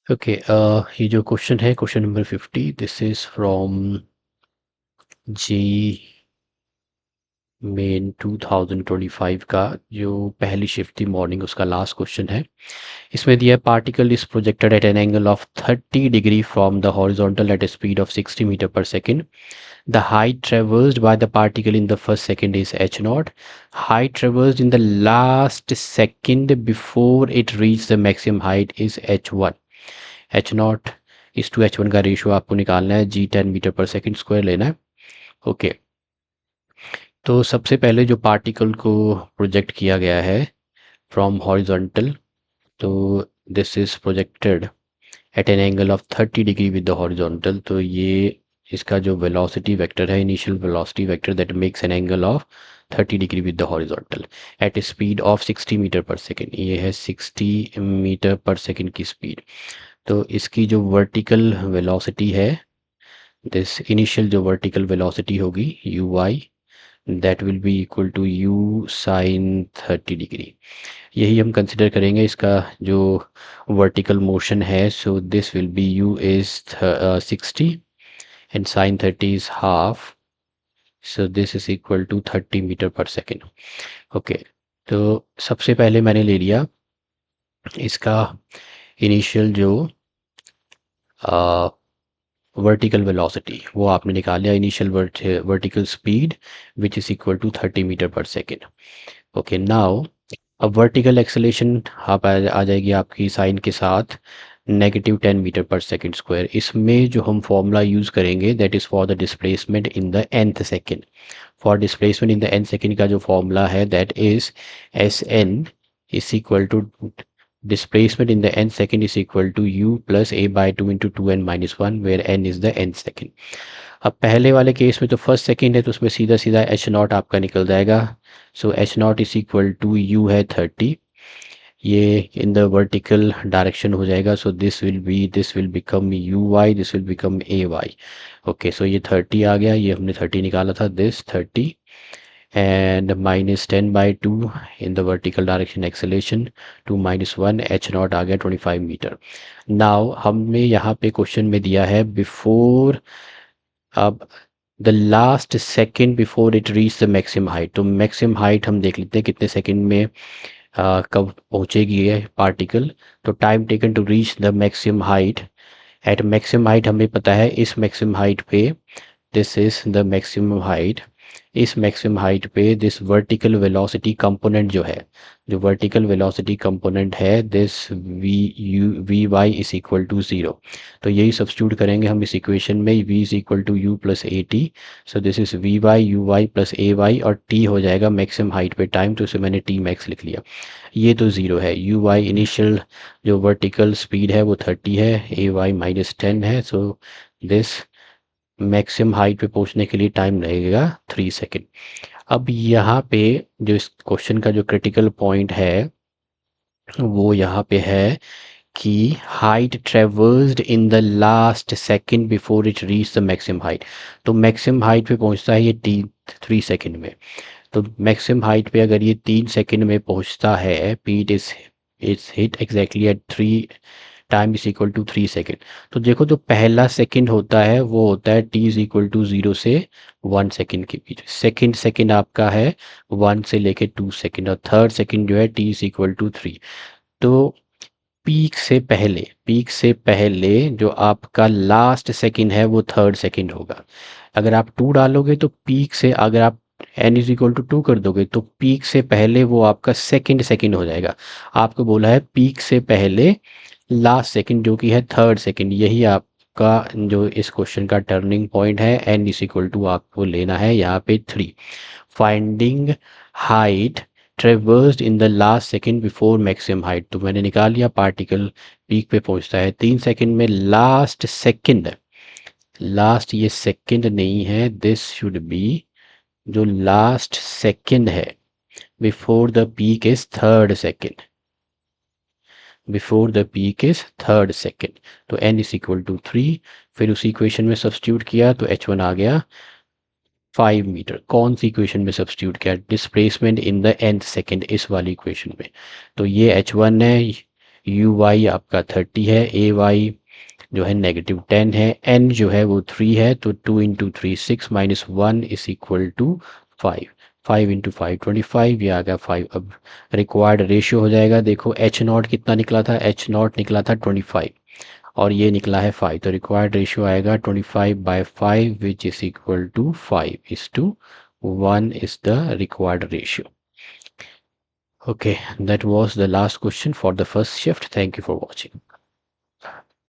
Okay ये जो question है question number 50 this is from JEE Main 2025 का जो पहली शिफ्ट थी मॉर्निंग उसका लास्ट क्वेश्चन है। इसमें दिया है particle is projected at an angle of 30 degree from the horizontal at a speed of 60 metre पर second. The height traversed by the particle in the first second is H naught. Height traversed in the last second before it reach the maximum height is H one. H naught is to H one का ratio आपको निकालना है, g 10 meter पर second square लेना है। Okay तो सबसे पहले जो पार्टिकल को प्रोजेक्ट किया गया है फ्रॉम हॉरिजॉन्टल, तो this is projected at an angle of 30 degree with the horizontal. तो ये इसका जो वेलोसिटी वेक्टर है, initial velocity vector that makes an angle of 30 degree with the horizontal at a speed of 60 metre पर second. ये है 60 metre पर second की स्पीड। तो इसकी जो वर्टिकल वेलोसिटी है, दिस इनिशियल जो वर्टिकल वेलोसिटी होगी u y, that will be equal to u sine 30 degree. यही हम कंसिडर करेंगे इसका जो वर्टिकल मोशन है। So this will be u is 60 and sine 30 is half. So this is equal to 30 metre पर second. Okay तो सबसे पहले मैंने ले लिया इसका इनिशियल जो वर्टिकल वेलोसिटी, वो आपने निकाल लिया initial vertical speed which is equal to 30 metre पर सेकेंड। ओके नाउ अब वर्टिकल एक्सेलेरेशन आप आ जाएगी आपकी साइन के साथ -10 मीटर पर सेकेंड स्क्वायर। इसमें जो हम फॉर्मूला यूज़ करेंगे that is for the displacement in the nth second. For displacement in the nth second का जो फॉर्मूला है that is s n is equal to displacement in the nth second is equal to u plus a by 2 into 2n minus 1 where n is the nth second। अब पहले वाले case में तो first second है तो उसमें सीधा सीधा एच नॉट आपका निकल जाएगा। So h naught is equal to u है 30, ये इन द वर्टिकल डायरेक्शन हो जाएगा। So this will become u y, this will become a y. Okay so ये 30 आ गया, ये हमने 30 निकाला था, this 30 and -10 by 2 in the vertical direction acceleration to -1 h not आ गया 25 मीटर। नाउ हमें यहाँ पे क्वेश्चन में दिया है बिफोर अब the last second before it reach the maximum height. तो मैक्सिमम हाइट हम देख लेते हैं कितने सेकेंड में कब पहुँचेगी ये पार्टिकल। तो time taken to reach the maximum height, at maximum height हमें पता है इस मैक्सिमम हाइट पे, this is the maximum height, इस मैक्सिमम हाइट पे दिस वर्टिकल वेलोसिटी कंपोनेंट जो है, जो वर्टिकल वेलोसिटी कंपोनेंट है this v y is equal to 0। तो यही सब्स्टिट्यूट करेंगे हम इस इक्वेशन में, v is equal to u plus a t. So this is v y u y plus a y और t हो जाएगा मैक्सिमम हाइट पे टाइम, तो इसे मैंने t मैक्स लिख लिया। ये तो 0 है, यू वाई इनिशियल जो वर्टिकल स्पीड है वो 30 है, ए वाई -10 है। सो दिस मैक्सिमम हाइट पे पहुंचने के लिए टाइम लगेगा 3 सेकेंड। अब यहाँ पे जो इस क्वेश्चन का जो क्रिटिकल पॉइंट है वो यहाँ पे है कि height traversed in the last second before it reach the maximum height. तो मैक्सिमम हाइट पे पहुंचता है ये 3 सेकेंड में। तो मैक्सिमम हाइट पे अगर ये 3 सेकेंड में पहुंचता है, peak is hit exactly at 3 time is equal to 3 second. तो देखो जो पहला सेकेंड होता है वो होता है t इज इक्वल टू 0 से 1 सेकेंड के बीच। सेकेंड सेकेंड आपका है 1 से लेके 2 सेकेंड, और थर्ड सेकेंड जो है t इज इक्वल टू 3। तो पीक से पहले जो आपका लास्ट सेकेंड है वो थर्ड सेकेंड होगा। अगर आप 2 डालोगे तो पीक से, अगर आप n इज इक्वल टू 2 कर दोगे तो पीक से पहले वो आपका सेकेंड सेकेंड हो जाएगा। आपको बोला है पीक से पहले लास्ट सेकंड जो कि है थर्ड सेकंड, यही आपका जो इस क्वेश्चन का टर्निंग पॉइंट है। एन इज इक्वल टू आपको लेना है यहाँ पे 3। Finding height traversed in the last second before maximum height, तो मैंने निकाल लिया पार्टिकल पीक पे पहुंचता है 3 सेकंड में। लास्ट सेकंड, लास्ट ये सेकंड नहीं है, दिस शुड बी जो लास्ट सेकंड है before the peak is third second, before the peak is third second. तो n इज इक्वल टू 3, फिर उसी इक्वेशन में सब्स्टिट्यूट किया तो h1 आ गया 5 मीटर। कौन सी इक्वेशन में सब्स्टिट्यूट किया? Displacement in the nth second, इस वाली इक्वेशन में। तो ये h1 है, यू वाई आपका 30 है, ए वाई जो है -10 है, एन जो है वो 3 है, तो 2 into 3 6 minus 1 is equal to 5। 5 into 5 25, ये आ गया 5। अब रिक्वायर्ड रेशियो हो जाएगा, देखो एच नॉट कितना निकला था, एच नॉट निकला था 25 और ये निकला है 5, तो रिक्वायर्ड रेशियो आएगा 25/5 which is equal to 5:1 is the required ratio. Okay, that was the last question for the first shift. Thank you for watching.